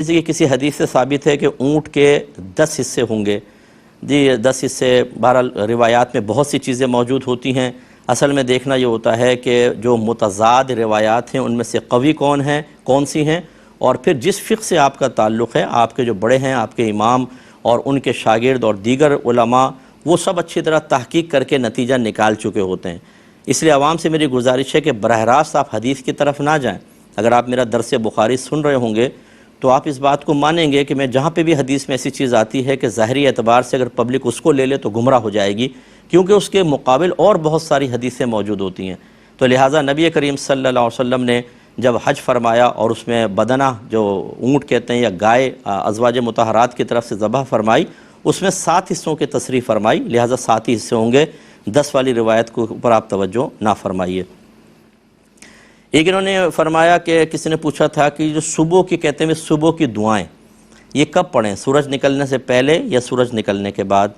جیسے کہ کسی حدیث سے ثابت ہے کہ اونٹ کے 10 حصے ہوں گے جی 10 حصے بہرحال روایات میں بہت سی چیزیں موجود ہوتی ہیں. اصل میں دیکھنا یہ ہوتا ہے کہ جو متضاد روایات ہیں ان میں سے قوی کون سی ہیں، اور پھر جس فقہ سے آپ کا تعلق ہے، آپ کے جو بڑے ہیں، آپ کے امام اور ان کے شاگرد اور دیگر علماء، وہ سب اچھی طرح تحقیق کر کے نتیجہ نکال چکے ہوتے ہیں. اس لیے عوام سے میری گزارش ہے کہ براہ راست آپ حدیث کی طرف نہ جائیں. اگر آپ میرا درس بخاری سن رہے ہوں گے تو آپ اس بات کو مانیں گے کہ میں جہاں پہ بھی حدیث میں ایسی چیز آتی ہے کہ ظاہری اعتبار سے اگر پبلک اس کو لے لے تو گمراہ ہو جائے گی، کیونکہ اس کے مقابل اور بہت ساری حدیثیں موجود ہوتی ہیں. تو لہٰذا نبی کریم صلی اللہ علیہ وسلم نے جب حج فرمایا اور اس میں بدنہ جو اونٹ کہتے ہیں یا گائے ازواج مطہرات کی طرف سے ذبح فرمائی، اس میں 7 حصوں کی تصریح فرمائی، لہٰذا 7 ہی حصے ہوں گے. 10 والی روایت کے اوپر آپ توجہ نہ فرمائیے. ایک انہوں نے فرمایا کہ کسی نے پوچھا تھا کہ جو صبح کی کہتے ہیں صبح کی دعائیں یہ کب پڑھیں، سورج نکلنے سے پہلے یا سورج نکلنے کے بعد؟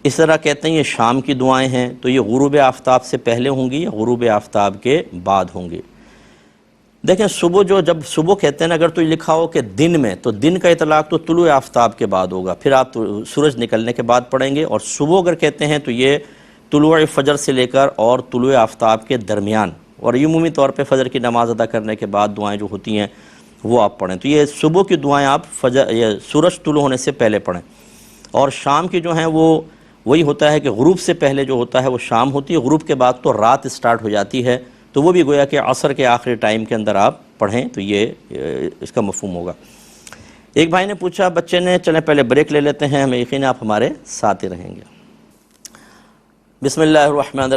اس طرح کہتے ہیں یہ شام کی دعائیں ہیں، تو یہ غروب آفتاب سے پہلے ہوں گی یا غروب آفتاب کے بعد ہوں گی؟ دیکھیں جب صبح کہتے ہیں اگر تو یہ لکھا ہو کہ دن میں، تو دن کا اطلاق تو طلوع آفتاب کے بعد ہوگا، پھر آپ سورج نکلنے کے بعد پڑھیں گے. اور صبح اگر کہتے ہیں تو یہ طلوع فجر سے لے کر اور طلوع آفتاب کے درمیان، اور عمومی طور پہ فجر کی نماز ادا کرنے کے بعد دعائیں جو ہوتی ہیں وہ آپ پڑھیں. تو یہ صبح کی دعائیں آپ سورج طلوع ہونے سے پہلے پڑھیں. اور شام کی جو ہیں وہی ہوتا ہے کہ غروب سے پہلے جو ہوتا ہے وہ شام ہوتی ہے، غروب کے بعد تو رات سٹارٹ ہو جاتی ہے، تو وہ بھی گویا کہ عصر کے آخری ٹائم کے اندر آپ پڑھیں، تو یہ اس کا مفہوم ہوگا. ایک بھائی نے پوچھا، بچے نے، چلیں پہلے بریک لے لیتے ہیں، ہمیں یقین ہے آپ ہمارے ساتھ ہی رہیں گے. بسم اللہ الرحمن الرحیم.